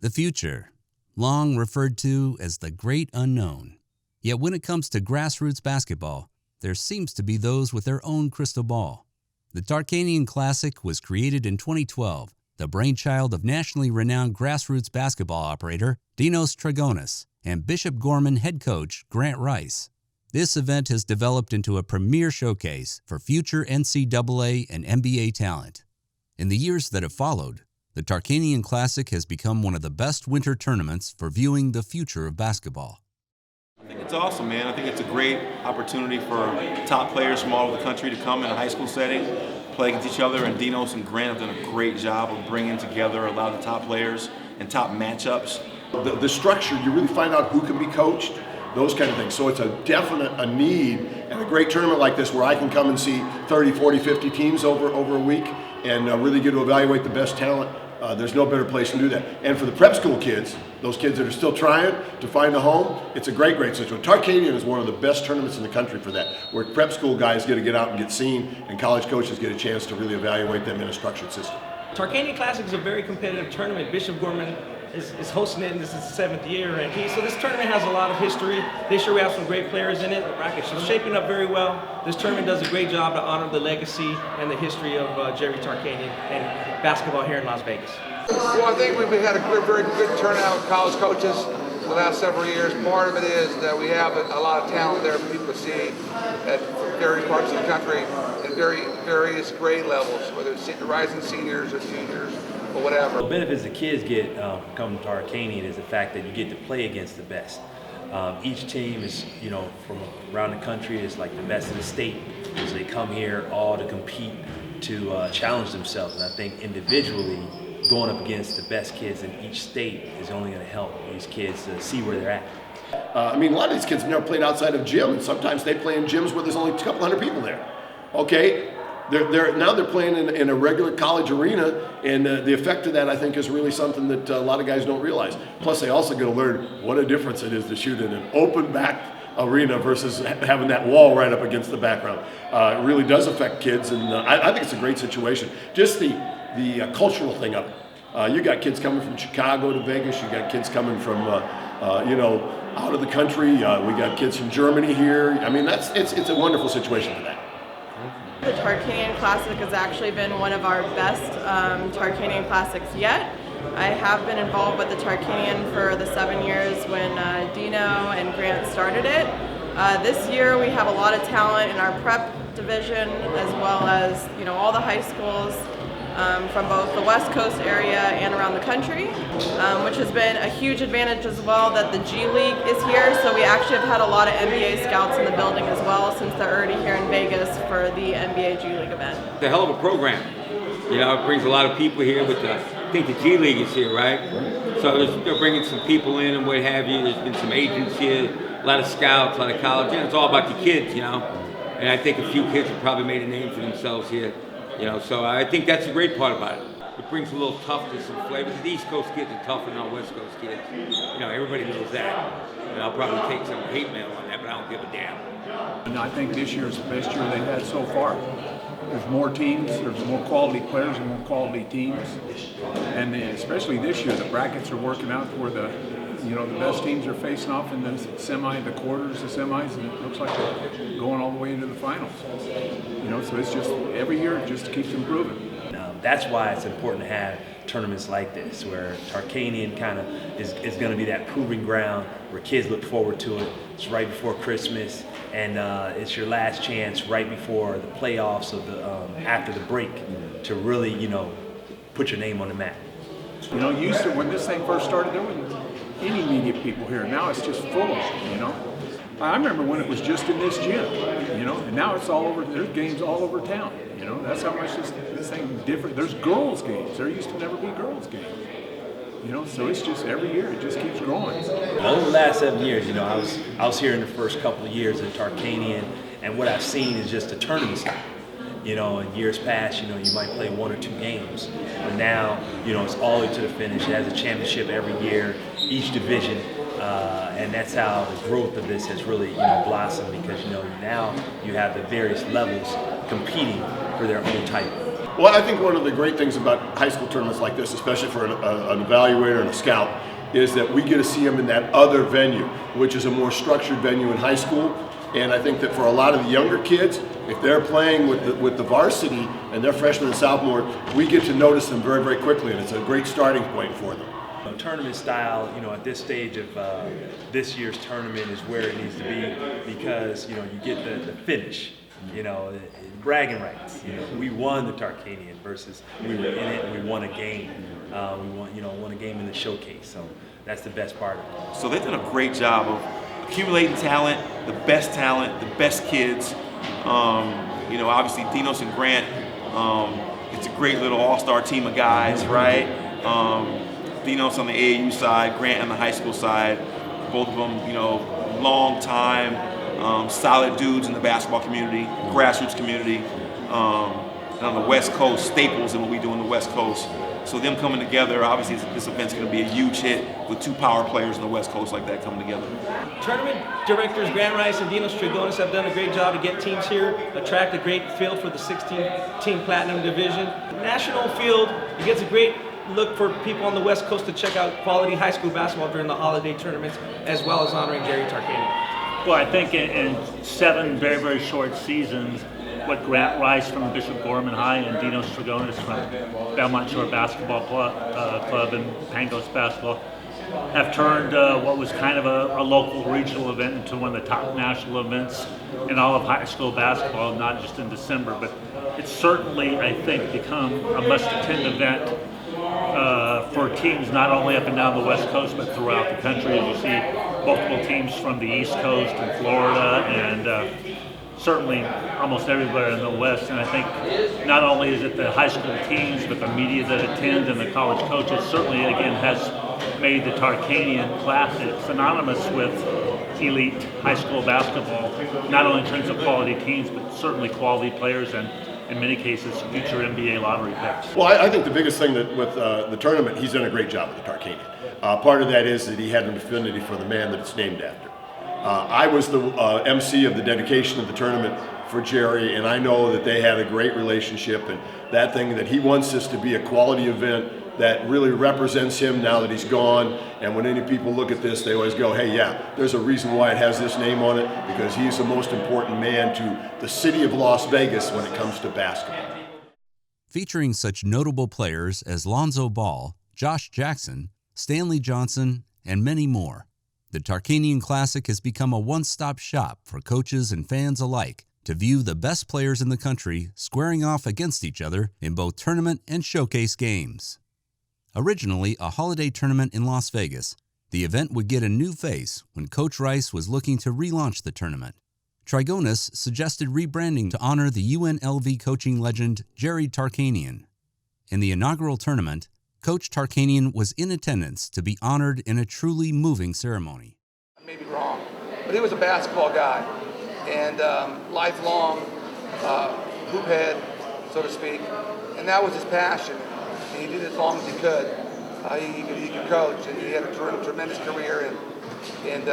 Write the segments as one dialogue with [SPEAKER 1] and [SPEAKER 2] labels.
[SPEAKER 1] The future, long referred to as the great unknown. Yet when it comes to grassroots basketball, there seems to be those with their own crystal ball. The Tarkanian Classic was created in 2012, the brainchild of nationally renowned grassroots basketball operator Dinos Dragonis and Bishop Gorman head coach Grant Rice. This event has developed into a premier showcase for future NCAA and NBA talent. In the years that have followed, the Tarkanian Classic has become one of the best winter tournaments for viewing the future of basketball.
[SPEAKER 2] I think it's awesome, man. I think it's a great opportunity for top players from all over the country to come in a high school setting, play against each other, and Dinos and Grant have done a great job of bringing together a lot of the top players and top matchups.
[SPEAKER 3] The structure, you really find out who can be coached, those kind of things. So it's a definite need, and a great tournament like this where I can come and see 30, 40, 50 teams over a week and really get to evaluate the best talent. There's no better place to do that. And for the prep school kids, those kids that are still trying to find a home, it's a great situation. Tarkanian is one of the best tournaments in the country for that, where prep school guys get to get out and get seen, and college coaches get a chance to really evaluate them in a structured system.
[SPEAKER 4] Tarkanian Classic is a very competitive tournament. Bishop Gorman is hosting it, and this is the 7th year. And so this tournament has a lot of history. This year we have some great players in it. The bracket's shaping up very well. This tournament does a great job to honor the legacy and the history of Jerry Tarkanian and basketball here in Las Vegas.
[SPEAKER 5] Well, I think we've had a very good turnout with college coaches the last several years. Part of it is that we have a lot of talent there for people to see at various parts of the country at various grade levels, whether it's rising seniors or juniors or whatever.
[SPEAKER 6] The benefits the kids get coming to Tarkanian is the fact that you get to play against the best. Each team is, from around the country is like the best in the state. So they come here all to compete, to challenge themselves. And I think individually, going up against the best kids in each state is only going to help these kids to see where they're at.
[SPEAKER 3] A lot of these kids have never played outside of gym, and sometimes they play in gyms where there's only a couple hundred people there. Okay, now they're playing in a regular college arena, and the effect of that, I think, is really something that a lot of guys don't realize. Plus, they also get to learn what a difference it is to shoot in an open back arena versus having that wall right up against the background. It really does affect kids, and I think it's a great situation. Just the cultural thing of it. You got kids coming from Chicago to Vegas. You got kids coming from, out of the country. We got kids from Germany here. It's a wonderful situation for that.
[SPEAKER 7] The Tarkanian Classic has actually been one of our best Tarkanian Classics yet. I have been involved with the Tarkanian for the 7 years when Dino and Grant started it. This year we have a lot of talent in our prep division, as well as all the high schools from both the West Coast area and around the country, which has been a huge advantage as well that the G League is here. So we actually have had a lot of NBA scouts in the building as well, since they're already here in Vegas for the NBA G League event.
[SPEAKER 8] It's a hell of a program. It brings a lot of people here with I think the G League is here, right? So they're bringing some people in and what have you. There's been some agents here, a lot of scouts, a lot of college. It's all about the kids, And I think a few kids have probably made a name for themselves here. So I think that's a great part about it. It brings a little toughness and flavor. The East Coast kids are tougher than our West Coast kids. Everybody knows that. And I'll probably take some hate mail on that, but I don't give a damn.
[SPEAKER 9] And I think this year is the best year they've had so far. There's more teams, there's more quality players and more quality teams. And especially this year, the brackets are working out where the best teams are facing off in the the quarters, the semis, and it looks like they're going all the way into the finals. So it's just, every year it just keeps improving.
[SPEAKER 6] That's why it's important to have tournaments like this, where Tarkanian kind of is going to be that proving ground where kids look forward to it. It's right before Christmas, and it's your last chance right before the playoffs of the after the break to really, put your name on the map.
[SPEAKER 9] Used to, when this thing first started, there wasn't any media people here. Now it's just full of them, I remember when it was just in this gym, and now it's all over. There's games all over town. That's how much this thing is different. There's girls' games. There used to never be girls' games. So it's just every year it just keeps growing.
[SPEAKER 6] Over the last 7 years, I was here in the first couple of years at Tarkanian, and what I've seen is just a tournament style. In years past, you might play 1 or 2 games, but now, it's all the way to the finish. It has a championship every year, each division. And that's how the growth of this has really, blossomed, because now you have the various levels competing for their own title.
[SPEAKER 3] Well, I think one of the great things about high school tournaments like this, especially for an evaluator and a scout, is that we get to see them in that other venue, which is a more structured venue in high school. And I think that for a lot of the younger kids, if they're playing with the varsity and they're freshmen and sophomore, we get to notice them very, very quickly, and it's a great starting point for them.
[SPEAKER 6] Tournament style, at this stage of this year's tournament is where it needs to be, because you get the finish, bragging rights. We won the Tarkanian versus we were in it and we won a game. We won a game in the showcase. So that's the best part of it.
[SPEAKER 2] So they've done a great job of accumulating talent, the best kids. Obviously Dinos and Grant. It's a great little all-star team of guys, right? Dinos on the AAU side, Grant on the high school side. Both of them, long time, solid dudes in the basketball community, grassroots community. And on the West Coast, staples in what we do on the West Coast. So them coming together, obviously this event's going to be a huge hit with two power players on the West Coast like that coming together.
[SPEAKER 4] Tournament directors Grant Rice and Dinos Trigonis have done a great job to get teams here, attract a great field for the 16-team Platinum Division. National field, it gets a great look for people on the West Coast to check out quality high school basketball during the holiday tournaments, as well as honoring Jerry Tarkanian.
[SPEAKER 10] Well, I think in 7 very, very short seasons, what Grant Rice from Bishop Gorman High and Dinos Trigonis from Belmont Shore Basketball Club and Pangos Basketball have turned what was kind of a local regional event into one of the top national events in all of high school basketball, not just in December, but it's certainly, I think, become a must-attend event for teams not only up and down the West Coast, but throughout the country. As you see multiple teams from the East Coast and Florida and certainly almost everywhere in the West. And I think not only is it the high school teams, but the media that attend and the college coaches certainly, again, has made the Tarkanian Classic synonymous with elite high school basketball, not only in terms of quality teams, but certainly quality players and, in many cases, future NBA lottery picks.
[SPEAKER 3] Well, I think the biggest thing that with the tournament, he's done a great job with the Tarkanian. Part of that is that he had an affinity for the man that it's named after. I was the MC of the dedication of the tournament for Jerry, and I know that they had a great relationship, and that thing that he wants this to be a quality event that really represents him now that he's gone. And when any people look at this, they always go, hey, yeah, there's a reason why it has this name on it, because he's the most important man to the city of Las Vegas when it comes to basketball.
[SPEAKER 1] Featuring such notable players as Lonzo Ball, Josh Jackson, Stanley Johnson, and many more, the Tarkanian Classic has become a one-stop shop for coaches and fans alike to view the best players in the country squaring off against each other in both tournament and showcase games. Originally a holiday tournament in Las Vegas, the event would get a new face when Coach Rice was looking to relaunch the tournament. Trigonis suggested rebranding to honor the UNLV coaching legend Jerry Tarkanian. In the inaugural tournament, Coach Tarkanian was in attendance to be honored in a truly moving ceremony.
[SPEAKER 5] I may be wrong, but he was a basketball guy and lifelong hoop head, so to speak, and that was his passion. And he did it as long as he could. He could coach, and he had a tremendous career. And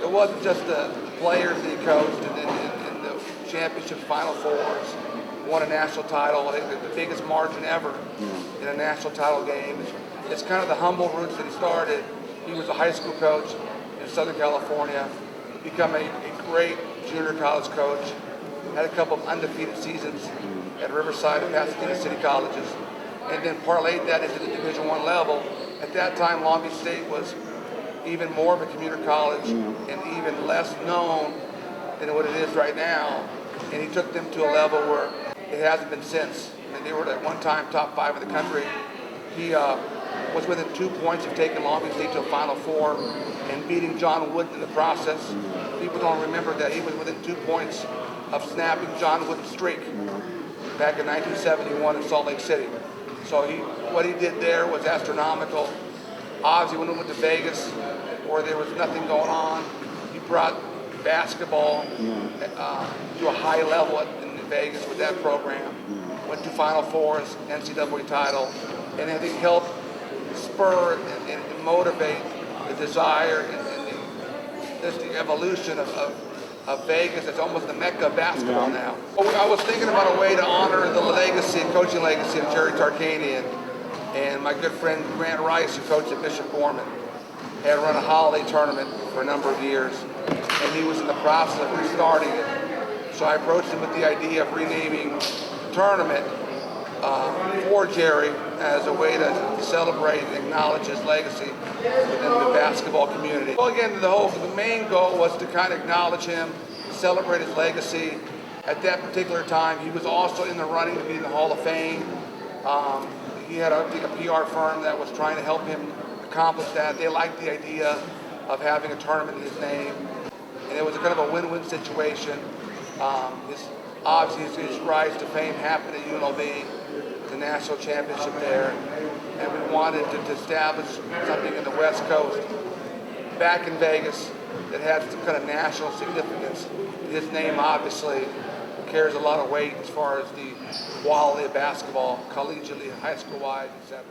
[SPEAKER 5] it wasn't just the players that he coached in the championship Final Fours. Won a national title, the biggest margin ever in a national title game. It's kind of the humble roots that he started. He was a high school coach in Southern California, become a great junior college coach, had a couple of undefeated seasons at Riverside and Pasadena City colleges, and then parlayed that into the Division I level. At that time, Long Beach State was even more of a commuter college and even less known than what it is right now. And he took them to a level where it hasn't been since. I mean, they were at one time top 5 in the country. He was within 2 points of taking Long Beach State to a Final Four and beating John Wooden in the process. People don't remember that he was within 2 points of snapping John Wooden's streak back in 1971 in Salt Lake City. So what he did there was astronomical. Obviously, when he went to Vegas, where there was nothing going on, he brought basketball to a high level in Vegas with that program. Went to Final Fours, NCAA title, and I think helped spur and motivate the desire and the evolution of of Vegas. It's almost the mecca of basketball now. I was thinking about a way to honor the legacy, coaching legacy of Jerry Tarkanian, and my good friend Grant Rice, who coached at Bishop Gorman, had run a holiday tournament for a number of years, and he was in the process of restarting it. So I approached him with the idea of renaming the tournament for Jerry as a way to celebrate and acknowledge his legacy within the basketball community. Well, again, the main goal was to kind of acknowledge him, celebrate his legacy. At that particular time, he was also in the running to be in the Hall of Fame. He had a PR firm that was trying to help him accomplish that. They liked the idea of having a tournament in his name, and it was kind of a win-win situation. Obviously, his rise to fame happened at UNLV, the national championship there, and we wanted to establish something in the West Coast, back in Vegas, that had some kind of national significance. His name obviously carries a lot of weight as far as the quality of basketball, collegiately, high school-wide, etc.